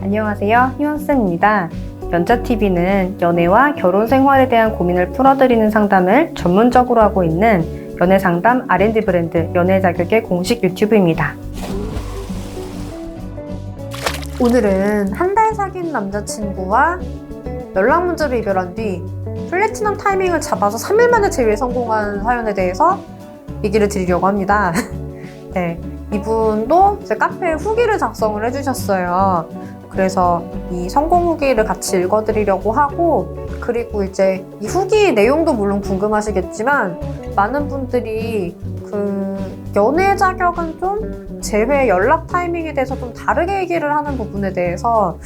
안녕하세요. 희원쌤입니다. 연자TV는 연애와 결혼 생활에 대한 고민을 풀어드리는 상담을 전문적으로 하고 있는 연애상담 R&D 브랜드 연애자격의 공식 유튜브입니다. 오늘은 한 달 사귄 남자친구와 연락 문제로 이별한 뒤 플래티넘 타이밍을 잡아서 3일 만에 재회에 성공한 사연에 대해서 얘기를 드리려고 합니다. 네, 이분도 제 카페에 후기를 작성을 해주셨어요. 그래서 이 성공 후기를 같이 읽어드리려고 하고, 그리고 이제 이 후기 내용도 물론 궁금하시겠지만 많은 분들이 연애 자격은 좀 재회 연락 타이밍에 대해서 좀 다르게 얘기를 하는 부분에 대해서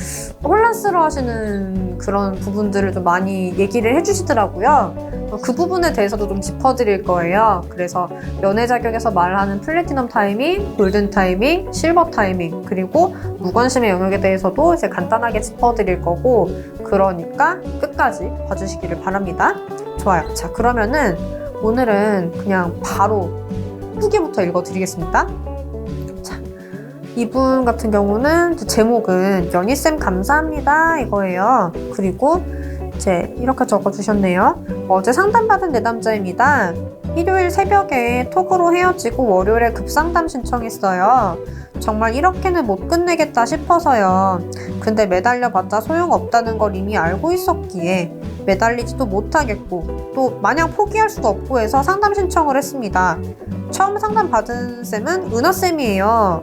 혼란스러워 하시는 그런 부분들을 좀 많이 얘기를 해주시더라고요. 그 부분에 대해서도 좀 짚어드릴 거예요. 그래서 연애 자격에서 말하는 플래티넘 타이밍, 골든 타이밍, 실버 타이밍, 그리고 무관심의 영역에 대해서도 이제 간단하게 짚어드릴 거고, 그러니까 끝까지 봐주시기를 바랍니다. 좋아요. 자, 그러면은 오늘은 그냥 바로 후기부터 읽어드리겠습니다. 자, 이분 같은 경우는 제목은 연희쌤 감사합니다 이거예요. 그리고 이제 이렇게 적어주셨네요. 어제 상담받은 내담자입니다. 일요일 새벽에 톡으로 헤어지고 월요일에 급상담 신청했어요. 정말 이렇게는 못 끝내겠다 싶어서요. 근데 매달려봤자 소용없다는 걸 이미 알고 있었기에 매달리지도 못하겠고 또 마냥 포기할 수도 없고 해서 상담 신청을 했습니다. 처음 상담 받은 쌤은 은하쌤이에요.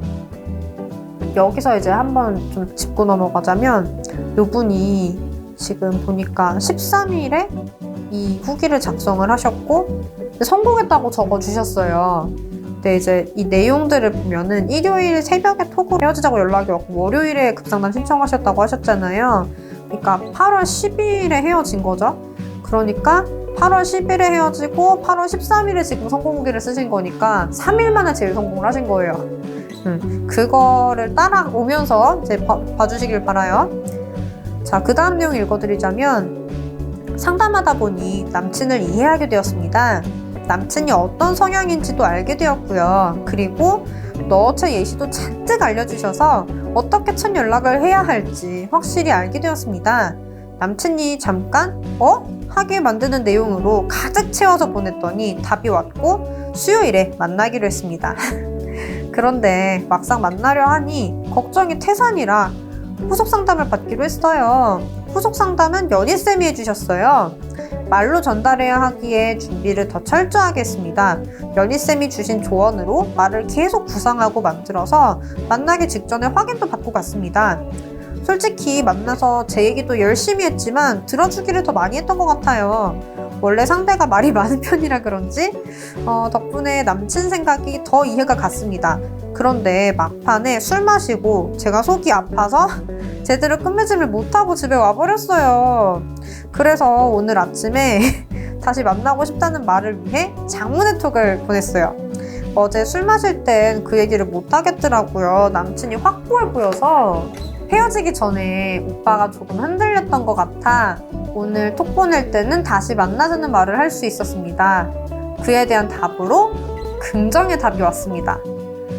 여기서 이제 한번 좀 짚고 넘어가자면, 이분이 지금 보니까 13일에 이 후기를 작성을 하셨고 성공했다고 적어주셨어요. 근데 이제 이 내용들을 보면은 일요일 새벽에 톡으로 헤어지자고 연락이 왔고 월요일에 급상담 신청하셨다고 하셨잖아요. 그러니까 8월 10일에 헤어진 거죠. 그러니까 8월 10일에 헤어지고 8월 13일에 지금 성공 후기를 쓰신 거니까 3일 만에 재회 성공을 하신 거예요. 그거를 따라오면서 이제 봐주시길 바라요. 자, 그 다음 내용 읽어드리자면, 상담하다 보니 남친을 이해하게 되었습니다. 남친이 어떤 성향인지도 알게 되었고요. 그리고 너체 예시도 잔뜩 알려주셔서 어떻게 첫 연락을 해야 할지 확실히 알게 되었습니다. 남친이 잠깐 하게 만드는 내용으로 가득 채워서 보냈더니 답이 왔고 수요일에 만나기로 했습니다. 그런데 막상 만나려 하니 걱정이 태산이라 후속 상담을 받기로 했어요. 후속 상담은 연희쌤이 해주셨어요. 말로 전달해야 하기에 준비를 더 철저하게 했습니다. 연희쌤이 주신 조언으로 말을 계속 구상하고 만들어서 만나기 직전에 확인도 받고 갔습니다. 솔직히 만나서 제 얘기도 열심히 했지만 들어주기를 더 많이 했던 것 같아요. 원래 상대가 말이 많은 편이라 그런지 덕분에 남친 생각이 더 이해가 갔습니다. 그런데 막판에 술 마시고 제가 속이 아파서 제대로 끝맺음을 못하고 집에 와버렸어요. 그래서 오늘 아침에 다시 만나고 싶다는 말을 위해 장문의 톡을 보냈어요. 어제 술 마실 땐 그 얘기를 못하겠더라고요. 남친이 확고해 보여서. 헤어지기 전에 오빠가 조금 흔들렸던 것 같아 오늘 톡 보낼 때는 다시 만나자는 말을 할 수 있었습니다. 그에 대한 답으로 긍정의 답이 왔습니다.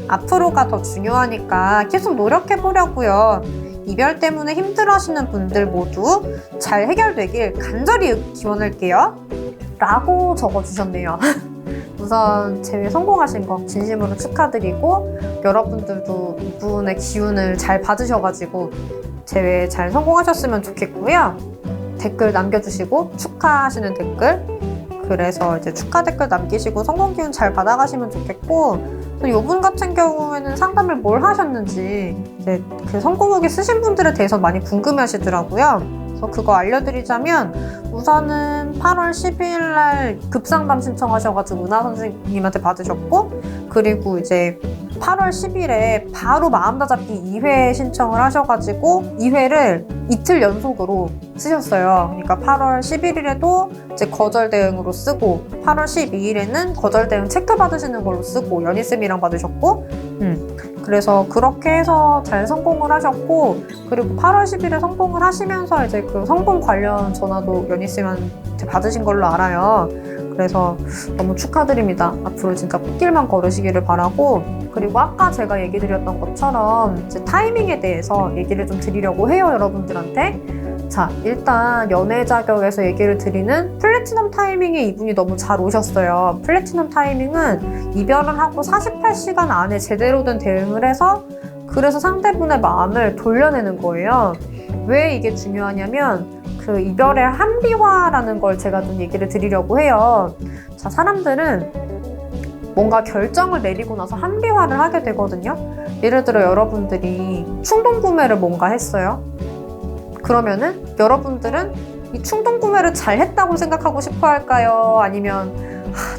앞으로가 더 중요하니까 계속 노력해보려고요. 이별 때문에 힘들어하시는 분들 모두 잘 해결되길 간절히 기원할게요. 라고 적어주셨네요. 우선 재회 성공하신 거 진심으로 축하드리고, 여러분들도 이분의 기운을 잘 받으셔가지고 재회 잘 성공하셨으면 좋겠고요. 댓글 남겨주시고 축하하시는 댓글, 그래서 이제 축하 댓글 남기시고 성공 기운 잘 받아가시면 좋겠고, 또 이분 같은 경우에는 상담을 뭘 하셨는지 이제 그 성공 후기 쓰신 분들에 대해서 많이 궁금해하시더라고요. 그래서 그거 알려드리자면, 우선은 8월 10일 날 급상담 신청하셔가지고 은하 선생님한테 받으셨고, 그리고 이제 8월 10일에 바로 마음다잡기 2회 신청을 하셔가지고 2회를 이틀 연속으로 쓰셨어요. 그러니까 8월 11일에도 이제 거절 대응으로 쓰고 8월 12일에는 거절 대응 체크 받으시는 걸로 쓰고 연희쌤이랑 받으셨고, 그래서 그렇게 해서 잘 성공을 하셨고, 그리고 8월 10일에 성공을 하시면서 이제 그 성공 관련 전화도 연희쌤한테 받으신 걸로 알아요. 그래서 너무 축하드립니다. 앞으로 진짜 꽃길만 걸으시기를 바라고, 그리고 아까 제가 얘기 드렸던 것처럼 이제 타이밍에 대해서 얘기를 좀 드리려고 해요, 여러분들한테. 자, 일단 연애 자격에서 얘기를 드리는 플래티넘 타이밍에 이분이 너무 잘 오셨어요. 플래티넘 타이밍은 이별을 하고 48시간 안에 제대로 된 대응을 해서, 그래서 상대분의 마음을 돌려내는 거예요. 왜 이게 중요하냐면 그 이별의 한비화라는 걸 제가 좀 얘기를 드리려고 해요. 자, 사람들은 뭔가 결정을 내리고 나서 한비화를 하게 되거든요. 예를 들어 여러분들이 충동 구매를 뭔가 했어요. 그러면은 여러분들은 이 충동 구매를 잘 했다고 생각하고 싶어 할까요? 아니면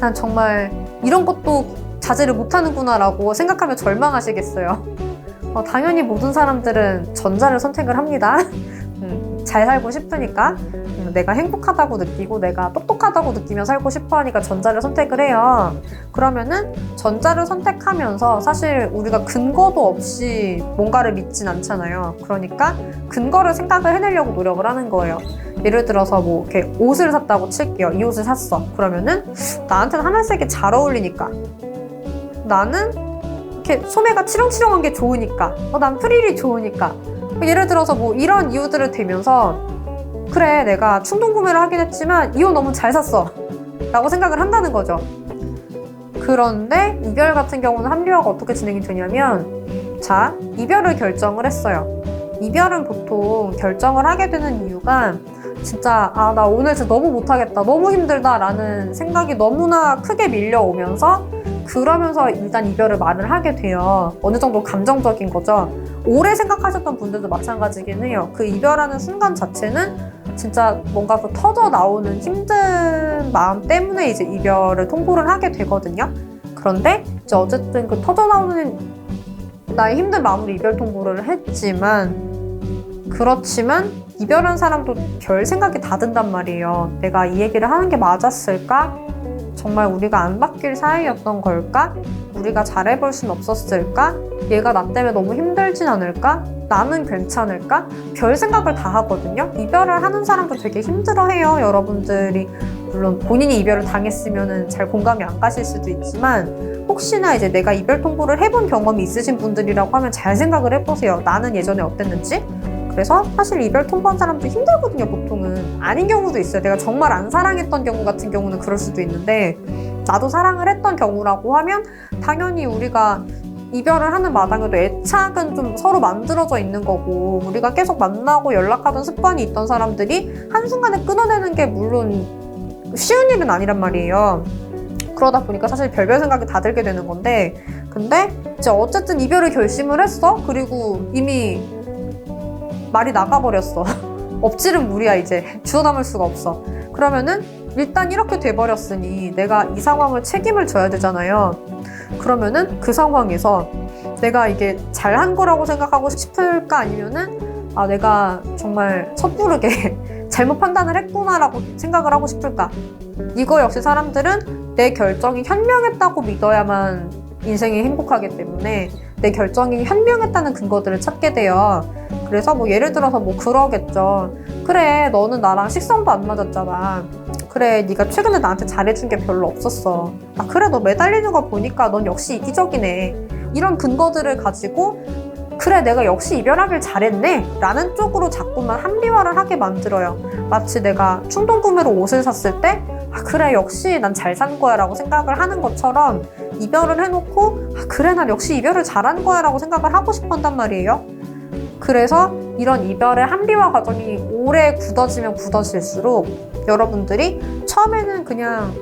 난 정말 이런 것도 자제를 못하는구나 라고 생각하면 절망하시겠어요? 당연히 모든 사람들은 전자를 선택을 합니다. 잘 살고 싶으니까, 내가 행복하다고 느끼고 내가 똑똑하다고 느끼며 살고 싶어 하니까 전자를 선택을 해요. 그러면은 전자를 선택하면서 사실 우리가 근거도 없이 뭔가를 믿진 않잖아요. 그러니까 근거를 생각을 해내려고 노력을 하는 거예요. 예를 들어서 뭐 이렇게 옷을 샀다고 칠게요. 이 옷을 샀어. 그러면은 나한테는 하늘색이 잘 어울리니까, 나는 이렇게 소매가 치렁치렁한 게 좋으니까, 난 프릴이 좋으니까, 예를 들어서 뭐 이런 이유들을 대면서 그래, 내가 충동 구매를 하긴 했지만 이 옷 너무 잘 샀어 라고 생각을 한다는 거죠. 그런데 이별 같은 경우는 합리화가 어떻게 진행이 되냐면, 자, 이별을 결정을 했어요. 이별은 보통 결정을 하게 되는 이유가 진짜 나 오늘 진짜 너무 못하겠다, 너무 힘들다 라는 생각이 너무나 크게 밀려오면서, 그러면서 일단 이별을 말을 하게 돼요. 어느 정도 감정적인 거죠. 오래 생각하셨던 분들도 마찬가지긴 해요. 그 이별하는 순간 자체는 진짜 뭔가 그 터져 나오는 힘든 마음 때문에 이제 이별을 통보를 하게 되거든요. 그런데 이제 어쨌든 그 터져 나오는 나의 힘든 마음으로 이별 통보를 했지만, 그렇지만 이별한 사람도 별 생각이 다 든단 말이에요. 내가 이 얘기를 하는 게 맞았을까? 정말 우리가 안 바뀔 사이였던 걸까? 우리가 잘해볼 순 없었을까? 얘가 나 때문에 너무 힘들진 않을까? 나는 괜찮을까? 별 생각을 다 하거든요. 이별을 하는 사람도 되게 힘들어해요. 여러분들이 물론 본인이 이별을 당했으면 잘 공감이 안 가실 수도 있지만, 혹시나 이제 내가 이별 통보를 해본 경험이 있으신 분들이라고 하면 잘 생각을 해보세요. 나는 예전에 어땠는지? 그래서 사실 이별 통보한 사람도 힘들거든요, 보통은. 아닌 경우도 있어요. 내가 정말 안 사랑했던 경우 같은 경우는 그럴 수도 있는데, 나도 사랑을 했던 경우라고 하면 당연히 우리가 이별을 하는 마당에도 애착은 좀 서로 만들어져 있는 거고, 우리가 계속 만나고 연락하던 습관이 있던 사람들이 한순간에 끊어내는 게 물론 쉬운 일은 아니란 말이에요. 그러다 보니까 사실 별별 생각이 다 들게 되는 건데, 근데 이제 어쨌든 이별을 결심을 했어. 그리고 이미 말이 나가버렸어. 엎질은 물이야. 이제 주워 담을 수가 없어. 그러면은 일단 이렇게 돼버렸으니 내가 이 상황을 책임을 져야 되잖아요. 그러면은 그 상황에서 내가 이게 잘한 거라고 생각하고 싶을까? 아니면은 내가 정말 섣부르게 잘못 판단을 했구나라고 생각을 하고 싶을까? 이거 역시 사람들은 내 결정이 현명했다고 믿어야만 인생이 행복하기 때문에 내 결정이 현명했다는 근거들을 찾게 돼요. 그래서 뭐 예를 들어서 뭐 그러겠죠. 그래, 너는 나랑 식성도 안 맞았잖아. 그래, 네가 최근에 나한테 잘해준 게 별로 없었어. 그래, 너 매달리는 거 보니까 넌 역시 이기적이네. 이런 근거들을 가지고 그래, 내가 역시 이별하길 잘했네 라는 쪽으로 자꾸만 합리화를 하게 만들어요. 마치 내가 충동 구매로 옷을 샀을 때 그래, 역시 난 잘 산 거야 라고 생각을 하는 것처럼, 이별을 해놓고 그래, 난 역시 이별을 잘한 거야 라고 생각을 하고 싶어 한단 말이에요. 그래서 이런 이별의 합리화 과정이 오래 굳어지면 굳어질수록 여러분들이 처음에는 그냥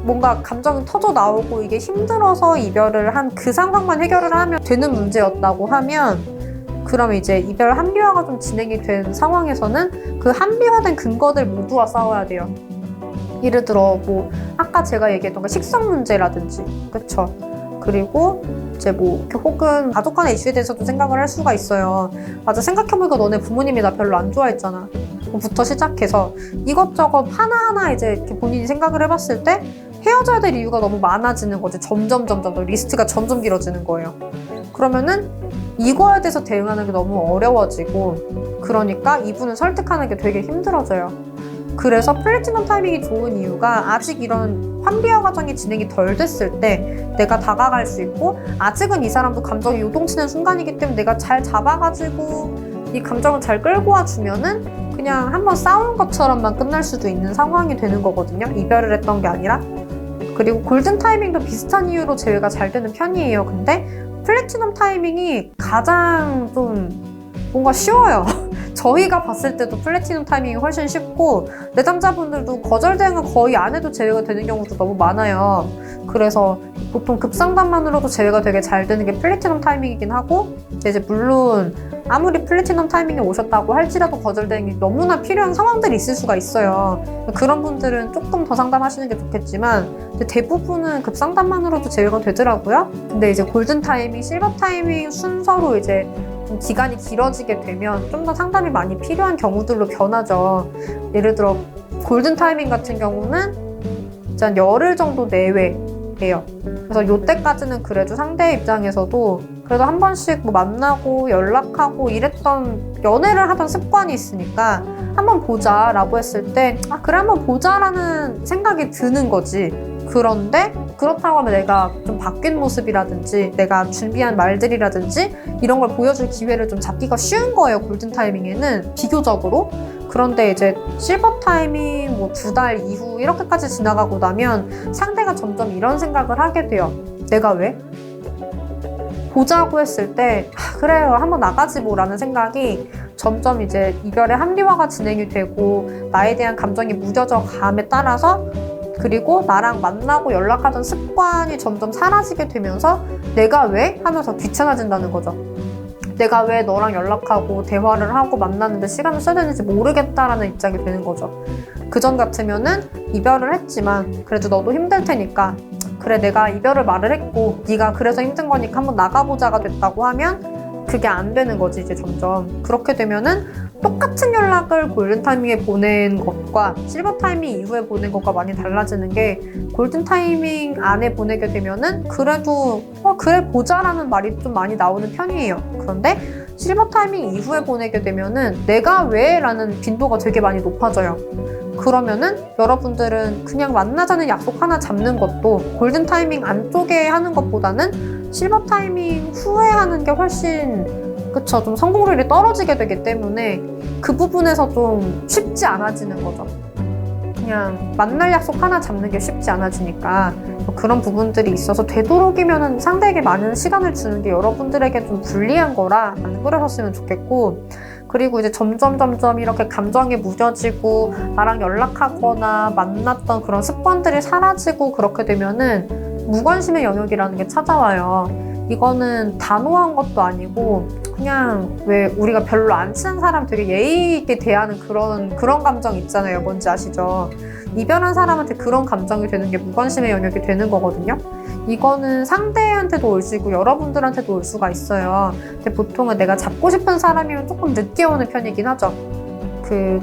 뭔가 감정이 터져 나오고 이게 힘들어서 이별을 한 그 상황만 해결을 하면 되는 문제였다고 하면, 그러면 이제 이별 합리화가 좀 진행이 된 상황에서는 그 합리화된 근거들 모두와 싸워야 돼요. 예를 들어 뭐 아까 제가 얘기했던 그 식성 문제라든지, 그쵸? 그리고 이제 뭐 혹은 가족 간의 이슈에 대해서도 생각을 할 수가 있어요. 맞아, 생각해보니까 너네 부모님이 나 별로 안 좋아했잖아 부터 시작해서 이것저것 하나하나 이제 이렇게 본인이 생각을 해봤을 때 헤어져야 될 이유가 너무 많아지는 거지. 점점 리스트가 점점 길어지는 거예요. 그러면은 이거에 대해서 대응하는 게 너무 어려워지고, 그러니까 이분을 설득하는 게 되게 힘들어져요. 그래서 플래티넘 타이밍이 좋은 이유가 아직 이런 환비화 과정이 진행이 덜 됐을 때 내가 다가갈 수 있고, 아직은 이 사람도 감정이 요동치는 순간이기 때문에 내가 잘 잡아가지고 이 감정을 잘 끌고 와주면은 그냥 한번 싸운 것처럼만 끝날 수도 있는 상황이 되는 거거든요. 이별을 했던 게 아니라. 그리고 골든 타이밍도 비슷한 이유로 제외가 잘 되는 편이에요. 근데 플래티넘 타이밍이 가장 좀 뭔가 쉬워요. 저희가 봤을 때도 플래티넘 타이밍이 훨씬 쉽고, 내담자분들도 거절 대응을 거의 안 해도 제외가 되는 경우도 너무 많아요. 그래서 보통 급상담만으로도 제외가 되게 잘 되는 게 플래티넘 타이밍이긴 하고, 이제 물론 아무리 플래티넘 타이밍에 오셨다고 할지라도 거절 대응이 너무나 필요한 상황들이 있을 수가 있어요. 그런 분들은 조금 더 상담하시는 게 좋겠지만, 근데 대부분은 급상담만으로도 제외가 되더라고요. 근데 이제 골든 타이밍, 실버 타이밍 순서로 이제 기간이 길어지게 되면 좀 더 상담이 많이 필요한 경우들로 변하죠. 예를 들어 골든 타이밍 같은 경우는 한 열흘 정도 내외예요. 그래서 이때까지는 그래도 상대 입장에서도 그래도 한 번씩 뭐 만나고 연락하고 이랬던, 연애를 하던 습관이 있으니까 한번 보자 라고 했을 때 그래 한번 보자 라는 생각이 드는 거지. 그런데 그렇다고 하면 내가 좀 바뀐 모습이라든지 내가 준비한 말들이라든지 이런 걸 보여줄 기회를 좀 잡기가 쉬운 거예요, 골든 타이밍에는 비교적으로. 그런데 이제 실버 타이밍 뭐 2달 이후 이렇게까지 지나가고 나면 상대가 점점 이런 생각을 하게 돼요. 내가 왜? 보자고 했을 때 그래요 한번 나가지 뭐 라는 생각이 점점 이제 이별의 합리화가 진행이 되고, 나에 대한 감정이 무뎌져 감에 따라서, 그리고 나랑 만나고 연락하던 습관이 점점 사라지게 되면서 내가 왜? 하면서 귀찮아진다는 거죠. 내가 왜 너랑 연락하고 대화를 하고 만났는데 시간을 써야 되는지 모르겠다라는 입장이 되는 거죠. 그전 같으면은 이별을 했지만 그래도 너도 힘들 테니까 그래 내가 이별을 말을 했고 네가 그래서 힘든 거니까 한번 나가보자가 됐다고 하면 그게 안 되는 거지. 이제 점점 그렇게 되면은 똑같은 연락을 골든 타이밍에 보낸 것과 실버 타이밍 이후에 보낸 것과 많이 달라지는 게, 골든 타이밍 안에 보내게 되면은 그래도 그래 보자라는 말이 좀 많이 나오는 편이에요. 그런데 실버 타이밍 이후에 보내게 되면은 내가 왜? 라는 빈도가 되게 많이 높아져요. 그러면은 여러분들은 그냥 만나자는 약속 하나 잡는 것도 골든 타이밍 안쪽에 하는 것보다는 실버 타이밍 후에 하는 게 훨씬 좀 성공률이 떨어지게 되기 때문에 그 부분에서 좀 쉽지 않아지는 거죠. 그냥 만날 약속 하나 잡는 게 쉽지 않아지니까 그런 부분들이 있어서 되도록이면 상대에게 많은 시간을 주는 게 여러분들에게 좀 불리한 거라 안 그러셨으면 좋겠고, 그리고 이제 점점 이렇게 감정이 무뎌지고 나랑 연락하거나 만났던 그런 습관들이 사라지고 그렇게 되면은 무관심의 영역이라는 게 찾아와요. 이거는 단호한 것도 아니고 그냥 왜 우리가 별로 안 친한 사람 되게 예의 있게 대하는 그런 감정 있잖아요. 뭔지 아시죠? 이별한 사람한테 그런 감정이 되는 게 무관심의 영역이 되는 거거든요. 이거는 상대한테도 올 수 있고 여러분들한테도 올 수가 있어요. 근데 보통은 내가 잡고 싶은 사람이면 조금 늦게 오는 편이긴 하죠.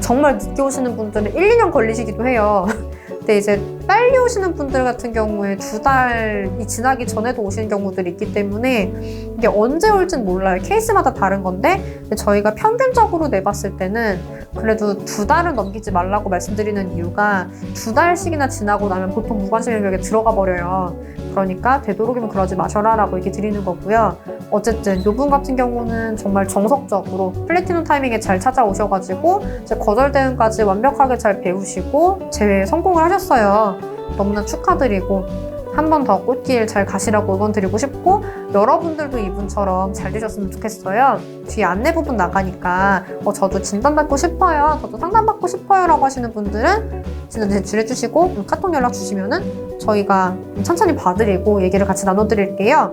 정말 늦게 오시는 분들은 1, 2년 걸리시기도 해요. 근데 이제 빨리 오시는 분들 같은 경우에 2달이 지나기 전에도 오시는 경우들이 있기 때문에 이게 언제 올진 몰라요. 케이스마다 다른 건데, 저희가 평균적으로 내봤을 때는 그래도 2달은 넘기지 말라고 말씀드리는 이유가 2달씩이나 지나고 나면 보통 무관심 영역에 들어가 버려요. 그러니까 되도록이면 그러지 마셔라 라고 얘기 드리는 거고요. 어쨌든 이분 같은 경우는 정말 정석적으로 플래티넘 타이밍에 잘 찾아오셔가지고 이제 거절 대응까지 완벽하게 잘 배우시고 재회에 성공을 하셨어요. 너무나 축하드리고 한 번 더 꽃길 잘 가시라고 응원 드리고 싶고, 여러분들도 이분처럼 잘 되셨으면 좋겠어요. 뒤에 안내 부분 나가니까 저도 진단받고 싶어요, 저도 상담받고 싶어요 라고 하시는 분들은 진단 제출해 주시고 카톡 연락 주시면은 저희가 천천히 봐드리고 얘기를 같이 나눠드릴게요.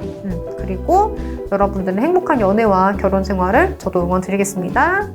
그리고 여러분들은 행복한 연애와 결혼 생활을 저도 응원 드리겠습니다.